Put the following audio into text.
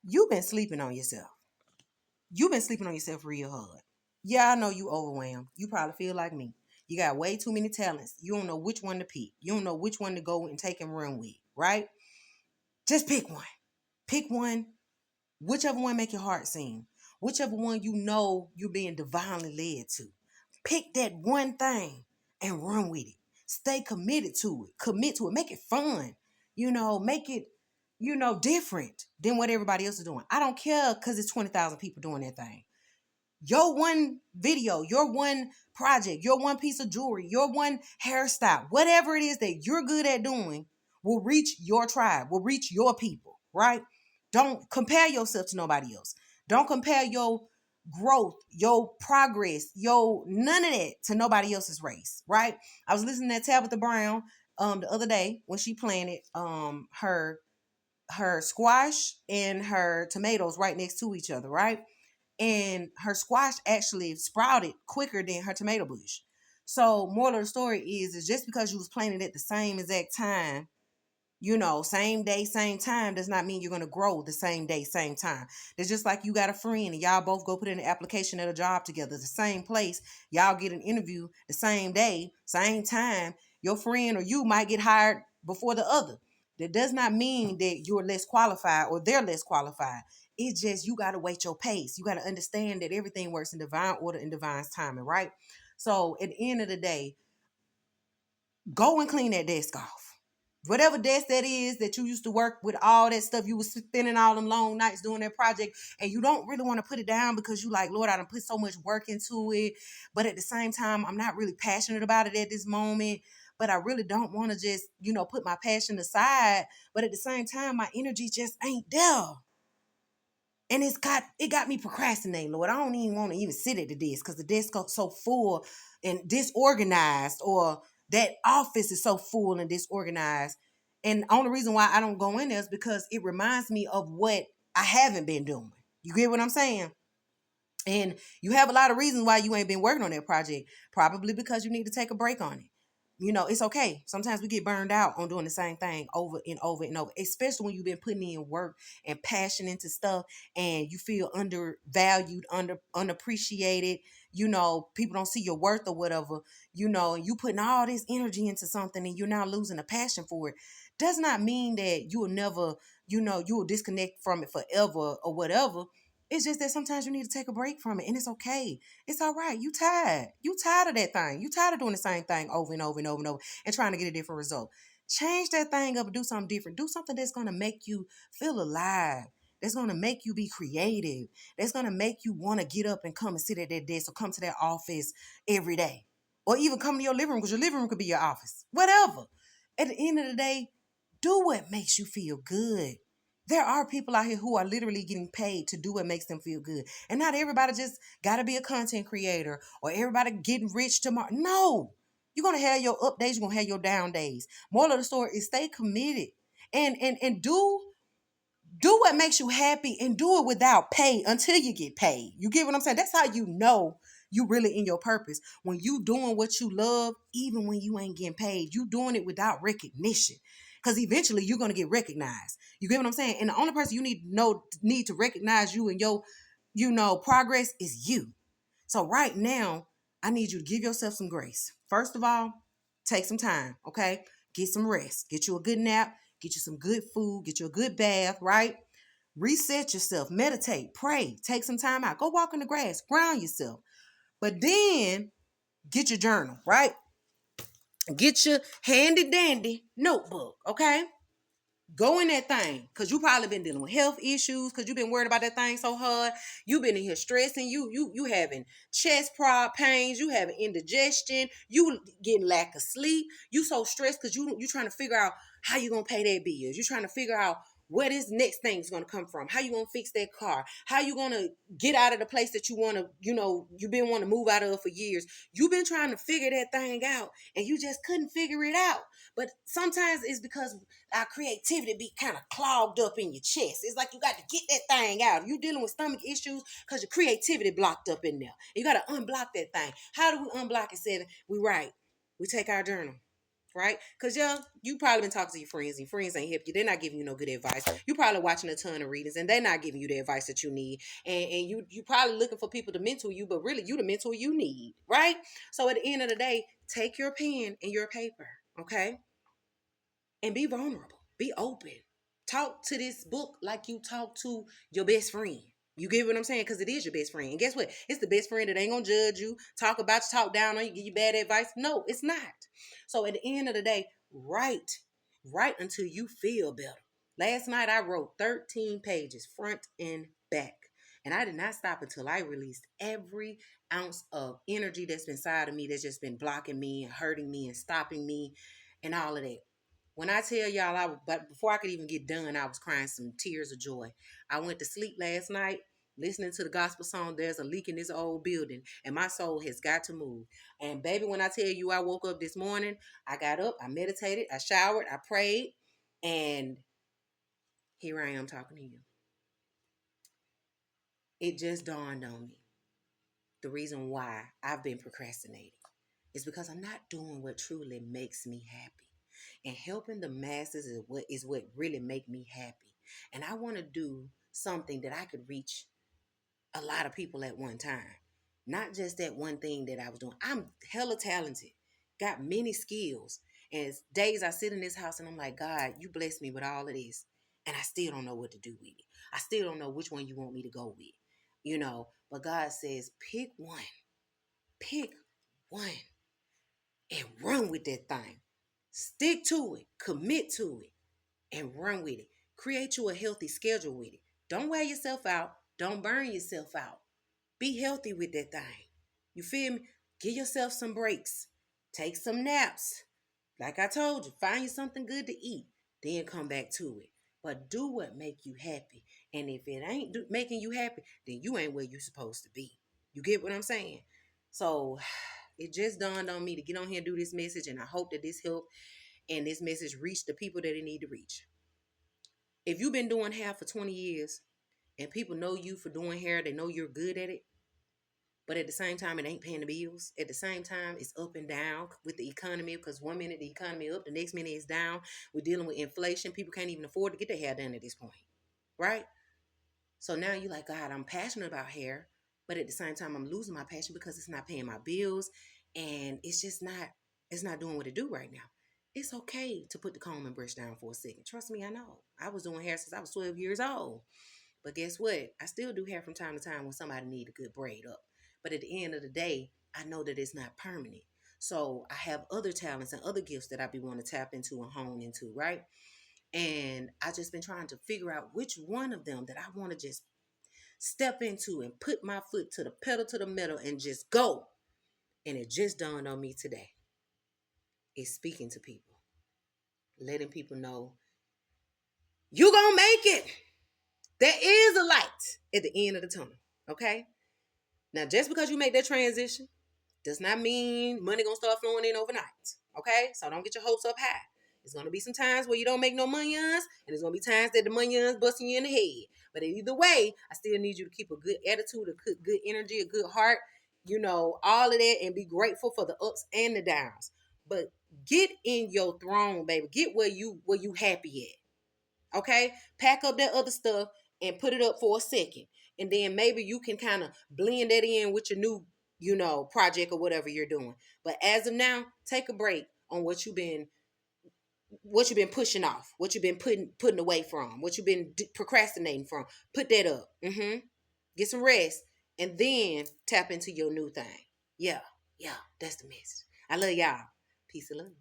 You've been sleeping on yourself. You've been sleeping on yourself real hard. Yeah, I know you overwhelmed. You probably feel like me. You got way too many talents. You don't know which one to pick. You don't know which one to go and take and run with, right? Just pick one. Pick one. Whichever one make your heart sing. Whichever one you know you're being divinely led to. Pick that one thing and run with it. Stay committed to it. Commit to it. Make it fun. Make it, different than what everybody else is doing. I don't care because it's 20,000 people doing that thing. Your one video, your one project, your one piece of jewelry, your one hairstyle, whatever it is that you're good at doing will reach your tribe, will reach your people, right? Don't compare yourself to nobody else. Don't compare your growth, your progress, your none of that to nobody else's race, right? I was listening to Tabitha Brown the other day when she planted her squash and her tomatoes right next to each other, right? And her squash actually sprouted quicker than her tomato bush. So moral of the story is just because you was planting at the same exact time, same day, same time, does not mean you're going to grow the same day, same time. It's just like you got a friend and y'all both go put in an application at a job together, the same place. Y'all get an interview the same day, same time. Your friend or you might get hired before the other. That does not mean that you're less qualified or they're less qualified. It's just you got to wait your pace. You got to understand that everything works in divine order and divine timing, right? So at the end of the day, go and clean that desk off. Whatever desk that is that you used to work with, all that stuff, you was spending all them long nights doing that project, and you don't really want to put it down because you like, Lord, I done put so much work into it. But at the same time, I'm not really passionate about it at this moment. But I really don't want to just, put my passion aside. But at the same time, my energy just ain't there. And it got me procrastinating, Lord. I don't even want to even sit at the desk because the desk got so full and disorganized, or that office is so full and disorganized. And the only reason why I don't go in there is because it reminds me of what I haven't been doing. You get what I'm saying? And you have a lot of reasons why you ain't been working on that project. Probably because you need to take a break on it. It's okay. Sometimes we get burned out on doing the same thing over and over and over, especially when you've been putting in work and passion into stuff and you feel undervalued, unappreciated. People don't see your worth or whatever, and you putting all this energy into something and you're now losing a passion for it. Does not mean that you will never, you will disconnect from it forever or whatever. It's just that sometimes you need to take a break from it, and it's okay. It's all right. You tired. You tired of that thing. You tired of doing the same thing over and over and over and over and trying to get a different result. Change that thing up and do something different. Do something that's going to make you feel alive. That's going to make you be creative. That's going to make you want to get up and come and sit at that desk or come to that office every day. Or even come to your living room, because your living room could be your office. Whatever. At the end of the day, do what makes you feel good. There are people out here who are literally getting paid to do what makes them feel good. And not everybody just got to be a content creator or everybody getting rich tomorrow. No. You're going to have your up days. You're going to have your down days. Moral of the story is stay committed and do what makes you happy and do it without pay until you get paid. You get what I'm saying? That's how you know you really in your purpose. When you doing what you love, even when you ain't getting paid, you doing it without recognition. Because eventually you're going to get recognized. You get what I'm saying? And the only person you need to recognize you and your, progress is you. So right now, I need you to give yourself some grace. First of all, take some time, okay? Get some rest. Get you a good nap. Get you some good food. Get you a good bath, right? Reset yourself. Meditate. Pray. Take some time out. Go walk in the grass. Ground yourself. But then get your journal, right? Get your handy dandy notebook, okay? Go in that thing, because you probably been dealing with health issues, because you've been worried about that thing so hard. You've been in here stressing. You having chest pains. You having indigestion. You getting lack of sleep. You so stressed because you trying to figure out how you going to pay that bills. You trying to figure out where this next thing is going to come from. How you going to fix that car. How you going to get out of the place that you want to, you've been wanting to move out of for years. You've been trying to figure that thing out, and you just couldn't figure it out. But sometimes it's because our creativity be kind of clogged up in your chest. It's like you got to get that thing out. You dealing with stomach issues because your creativity blocked up in there. You got to unblock that thing. How do we unblock it, Seven? We write. We take our journal. right? Because yeah, you probably been talking to your friends, and your friends ain't help you. They're not giving you no good advice. You probably watching a ton of readings, and they're not giving you the advice that you need. And you probably looking for people to mentor you, but really you the mentor you need, right? So at the end of the day, take your pen and your paper, okay, and be vulnerable, be open. Talk to this book like you talk to your best friend. You get what I'm saying? Because it is your best friend. And guess what? It's the best friend that ain't gonna judge you, talk about you, talk down on you, give you bad advice. No, it's not. So at the end of the day, write until you feel better. Last night I wrote 13 pages, front and back. And I did not stop until I released every ounce of energy that's been inside of me that's just been blocking me and hurting me and stopping me and all of that. When I tell y'all, but before I could even get done, I was crying some tears of joy. I went to sleep last night listening to the gospel song, There's a Leak in This Old Building, and my soul has got to move. And baby, when I tell you I woke up this morning, I got up, I meditated, I showered, I prayed, and here I am talking to you. It just dawned on me. The reason why I've been procrastinating is because I'm not doing what truly makes me happy. And helping the masses is what really make me happy. And I want to do something that I could reach a lot of people at one time. Not just that one thing that I was doing. I'm hella talented, got many skills. And days I sit in this house and I'm like, God, you blessed me with all of this. And I still don't know what to do with it. I still don't know which one you want me to go with. But God says, pick one and run with that thing. Stick to it, commit to it, and run with it. Create you a healthy schedule with it. Don't wear yourself out. Don't burn yourself out. Be healthy with that thing. You feel me? Give yourself some breaks. Take some naps. Like I told you, find you something good to eat. Then come back to it. But do what make you happy. And if it ain't making you happy, then you ain't where you supposed to be. You get what I'm saying? So it just dawned on me to get on here and do this message. And I hope that this helped and this message reach the people that it need to reach. If you've been doing hair for 20 years and people know you for doing hair, they know you're good at it, but at the same time, it ain't paying the bills. At the same time, it's up and down with the economy because one minute the economy up, the next minute it's down. We're dealing with inflation. People can't even afford to get their hair done at this point, right? So now you're like, God, I'm passionate about hair, but at the same time, I'm losing my passion because it's not paying my bills, and it's not doing what it do right now. It's okay to put the comb and brush down for a second. Trust me, I know. I was doing hair since I was 12 years old. But guess what? I still do hair from time to time when somebody need a good braid up. But at the end of the day, I know that it's not permanent. So I have other talents and other gifts that I be wanting to tap into and hone into, right? And I just been trying to figure out which one of them that I want to just step into and put my foot to the pedal to the metal and just go. And it just dawned on me today. It's speaking to people, letting people know you gonna make it. There is a light at the end of the tunnel. Okay? Now, just because you make that transition does not mean money gonna start flowing in overnight. Okay? So don't get your hopes up high. There's gonna be some times where you don't make no money, and there's gonna be times that the money busting you in the head. But either way, I still need you to keep a good attitude, a good energy, a good heart, all of that, and be grateful for the ups and the downs. But get in your throne, baby. Get where you happy at. Okay? Pack up that other stuff and put it up for a second. And then maybe you can kind of blend that in with your new, project or whatever you're doing. But as of now, take a break on what you've been pushing off, what you've been putting away from, what you've been procrastinating from. Put that up. Get some rest and then tap into your new thing. Yeah, that's the message. I love y'all. Peace and love.